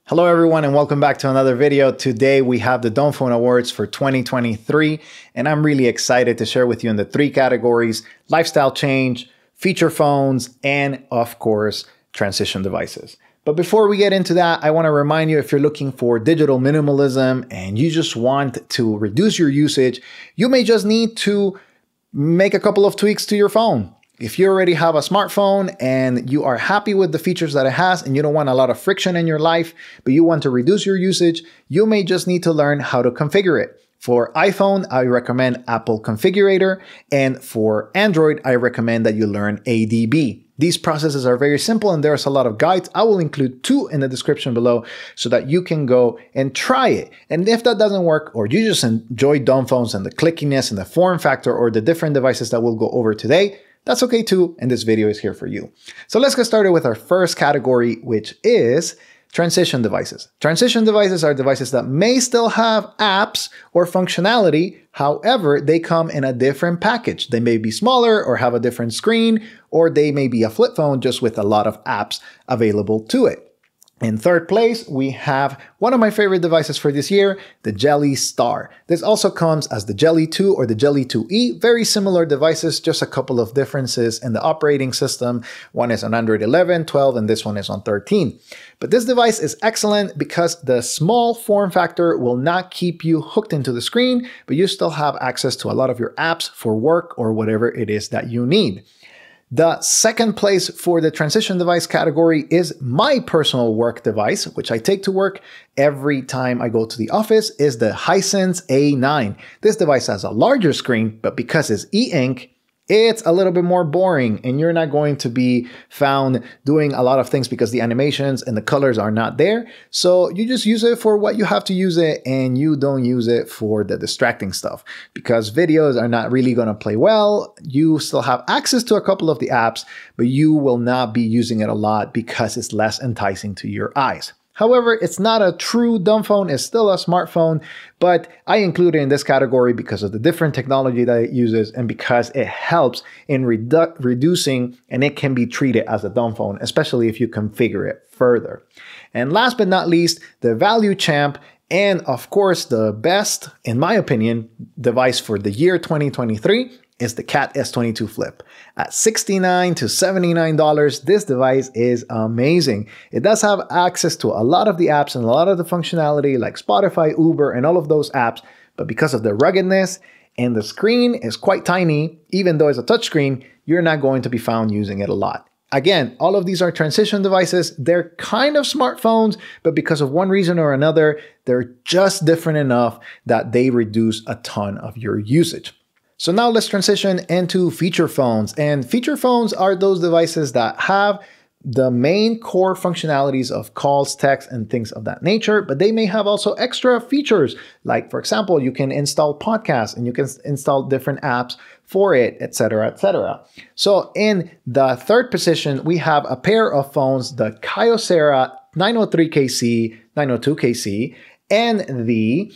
Hello everyone and welcome back to another video. Today we have the Dumbphone Awards for 2023 and I'm really excited to share with you in the three categories: lifestyle change, feature phones, and of course, transition devices. But before we get into that, I want to remind you, if you're looking for digital minimalism and you just want to reduce your usage, you may just need to make a couple of tweaks to your phone. If you already have a smartphone and you are happy with the features that it has and you don't want a lot of friction in your life, but you want to reduce your usage, you may just need to learn how to configure it. For iPhone, I recommend Apple Configurator, and for Android, I recommend that you learn ADB. These processes are very simple and there's a lot of guides. I will include two in the description below so that you can go and try it. And if that doesn't work, or you just enjoy dumb phones and the clickiness and the form factor or the different devices that we'll go over today, that's okay too, and this video is here for you. So let's get started with our first category, which is transition devices. Transition devices are devices that may still have apps or functionality, however, they come in a different package. They may be smaller or have a different screen, or they may be a flip phone just with a lot of apps available to it. In third place, we have one of my favorite devices for this year, the Jelly Star. This also comes as the Jelly 2 or the Jelly 2E, very similar devices, just a couple of differences in the operating system. One is on Android 11, 12, and this one is on 13. But this device is excellent because the small form factor will not keep you hooked into the screen, but you still have access to a lot of your apps for work or whatever it is that you need. The second place for the transition device category is my personal work device, which I take to work every time I go to the office, is the Hisense A9. This device has a larger screen, but because it's e-ink, it's a little bit more boring and you're not going to be found doing a lot of things because the animations and the colors are not there. So you just use it for what you have to use it and you don't use it for the distracting stuff because videos are not really going to play well. You still have access to a couple of the apps, but you will not be using it a lot because it's less enticing to your eyes. However, it's not a true dumb phone, it's still a smartphone, but I include it in this category because of the different technology that it uses and because it helps in reducing, and it can be treated as a dumb phone, especially if you configure it further. And last but not least, the value champ, and of course the best, in my opinion, device for the year 2023 is the Cat S22 Flip. At $69 to $79, this device is amazing. It does have access to a lot of the apps and a lot of the functionality like Spotify, Uber, and all of those apps, but because of the ruggedness and the screen is quite tiny, even though it's a touchscreen, you're not going to be found using it a lot. Again, all of these are transition devices. They're kind of smartphones, but because of one reason or another, they're just different enough that they reduce a ton of your usage. So now let's transition into feature phones. And feature phones are those devices that have the main core functionalities of calls, text, and things of that nature, but they may have also extra features. Like, for example, you can install podcasts and you can install different apps for it, etc., etc. So in the third position, we have a pair of phones, the Kyocera 903KC, 902KC, and the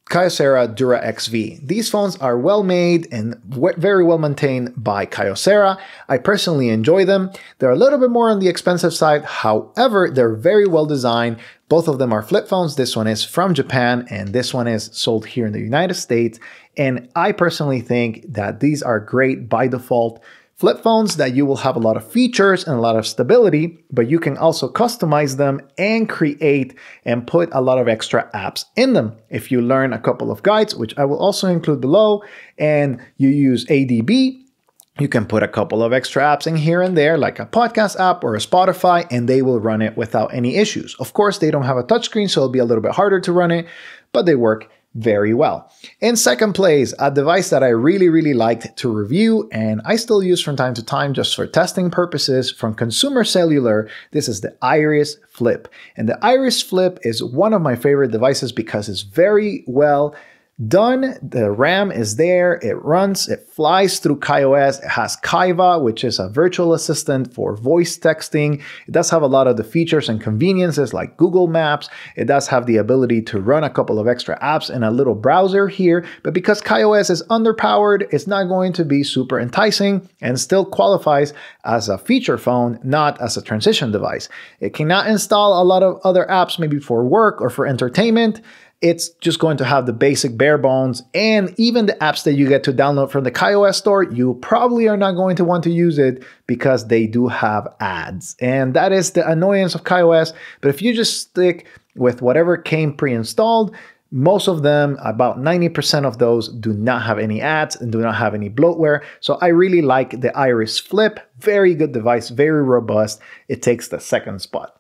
Kyocera Dura XV. These phones are well made and very well maintained by Kyocera. I personally enjoy them. They're a little bit more on the expensive side. However, they're very well designed. Both of them are flip phones. This one is from Japan and this one is sold here in the United States. And I personally think that these are great by default flip phones, that you will have a lot of features and a lot of stability, but you can also customize them and create and put a lot of extra apps in them. If you learn a couple of guides, which I will also include below, and you use ADB, you can put a couple of extra apps in here and there, like a podcast app or a Spotify, and they will run it without any issues. Of course, they don't have a touchscreen, so it'll be a little bit harder to run it, but they work very well. In second place, a device that I really liked to review and I still use from time to time just for testing purposes from Consumer Cellular. This is the Iris Flip. And the Iris Flip is one of my favorite devices because it's very well Done. The RAM is there. It runs. It flies through KaiOS. It has Kaiva, which is a virtual assistant for voice texting. It does have a lot of the features and conveniences like Google Maps. It does have the ability to run a couple of extra apps in a little browser here. But because KaiOS is underpowered, it's not going to be super enticing and still qualifies as a feature phone, not as a transition device. It cannot install a lot of other apps, maybe for work or for entertainment. It's just going to have the basic bare bones, and even the apps that you get to download from the KaiOS store, you probably are not going to want to use it because they do have ads. And that is the annoyance of KaiOS. But if you just stick with whatever came pre-installed, most of them, about 90% of those, do not have any ads and do not have any bloatware. So I really like the Iris Flip. Very good device, very robust. It takes the second spot.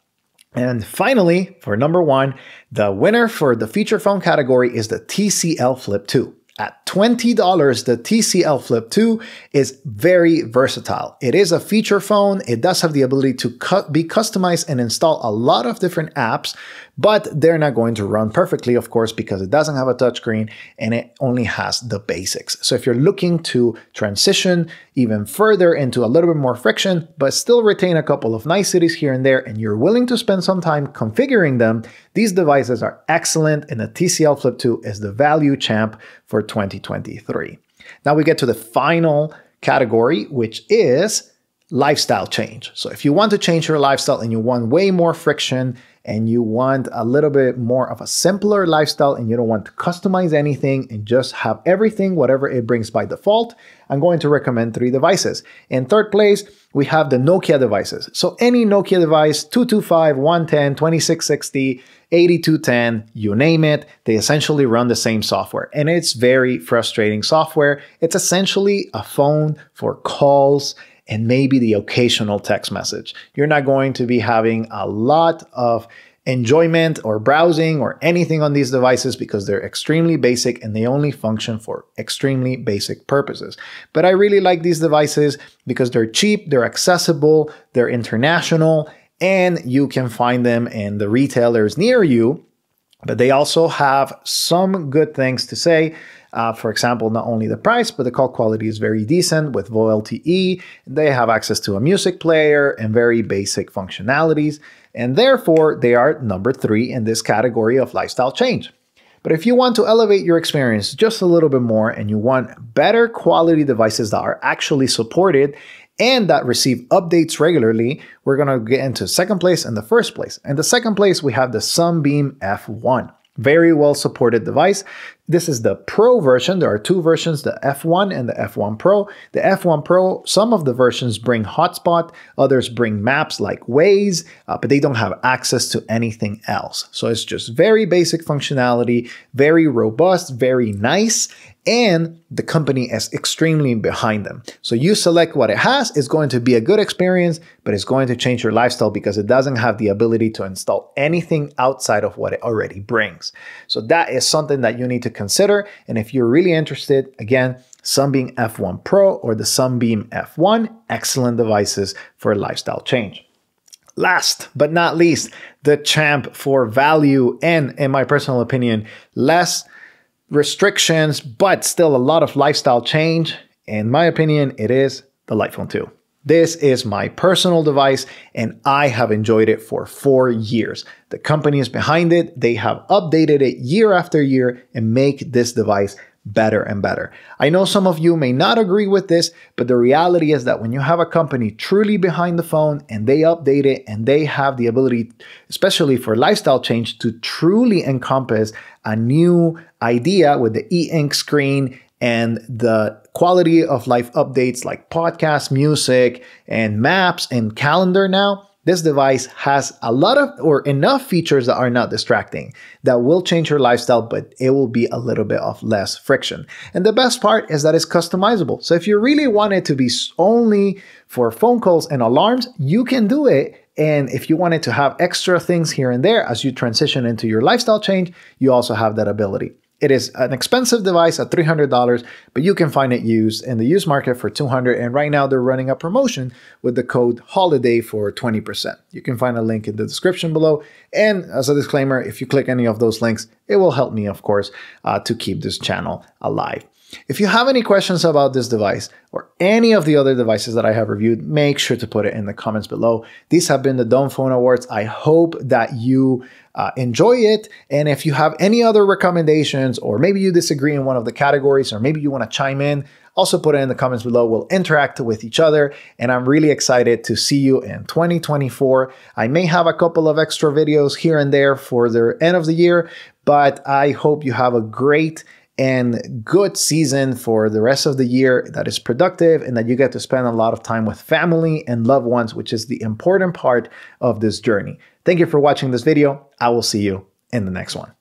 And finally, for number one, the winner for the feature phone category is the TCL Flip 2. At $20, the TCL Flip 2 is very versatile. It is a feature phone. It does have the ability to be customized and install a lot of different apps, but they're not going to run perfectly, of course, because it doesn't have a touchscreen and it only has the basics. So if you're looking to transition even further into a little bit more friction, but still retain a couple of niceties here and there, and you're willing to spend some time configuring them, these devices are excellent, and the TCL Flip 2 is the value champ for 2023. Now we get to the final category, which is lifestyle change. So if you want to change your lifestyle and you want way more friction and you want a little bit more of a simpler lifestyle and you don't want to customize anything and just have everything, whatever it brings by default, I'm going to recommend 3 devices. In third place, we have the Nokia devices. So any Nokia device, 225, 110, 2660, 8210, you name it, they essentially run the same software. And it's very frustrating software. It's essentially a phone for calls and maybe the occasional text message. You're not going to be having a lot of enjoyment or browsing or anything on these devices because they're extremely basic and they only function for extremely basic purposes. But I really like these devices because they're cheap, they're accessible, they're international, and you can find them in the retailers near you. But they also have some good things to say. For example, not only the price, but the call quality is very decent with VoLTE. They have access to a music player and very basic functionalities. And therefore, they are number 3 in this category of lifestyle change. But if you want to elevate your experience just a little bit more and you want better quality devices that are actually supported and that receive updates regularly, we're going to get into second place and the first place. In the second place, we have the Sunbeam F1. Very well supported device. This is the Pro version. There are 2 versions, the F1 and the F1 Pro. The F1 Pro, some of the versions bring hotspot, others bring maps like Waze, but they don't have access to anything else. So it's just very basic functionality, very robust, very nice, and the company is extremely behind them. So you select what it has. It's going to be a good experience, but it's going to change your lifestyle because it doesn't have the ability to install anything outside of what it already brings. So that is something that you need to consider. And if you're really interested, again, Sunbeam F1 Pro or the Sunbeam F1, excellent devices for lifestyle change. Last but not least, the champ for value and, in my personal opinion, less restrictions, but still a lot of lifestyle change. In my opinion, it is the iPhone 2. This is my personal device and I have enjoyed it for 4 years. The company is behind it. They have updated it year after year and make this device better and better. I know some of you may not agree with this, but the reality is that when you have a company truly behind the phone and they update it and they have the ability, especially for lifestyle change, to truly encompass a new idea with the e-ink screen and the quality of life updates like podcast, music, and maps and calendar now, this device has a lot of or enough features that are not distracting that will change your lifestyle, but it will be a little bit of less friction. And the best part is that it's customizable. So if you really want it to be only for phone calls and alarms, you can do it. And if you wanted to have extra things here and there as you transition into your lifestyle change, you also have that ability. It is an expensive device at $300, but you can find it used in the used market for $200. And right now they're running a promotion with the code HOLIDAY for 20%. You can find a link in the description below. And as a disclaimer, if you click any of those links, it will help me, of course, to keep this channel alive. If you have any questions about this device or any of the other devices that I have reviewed, make sure to put it in the comments below. These have been the Dumbphone Awards. I hope that you enjoy it. And if you have any other recommendations, or maybe you disagree in one of the categories, or maybe you want to chime in, also put it in the comments below. We'll interact with each other. And I'm really excited to see you in 2024. I may have a couple of extra videos here and there for the end of the year, but I hope you have a great and good season for the rest of the year that is productive, and that you get to spend a lot of time with family and loved ones, which is the important part of this journey. Thank you for watching this video. I will see you in the next one.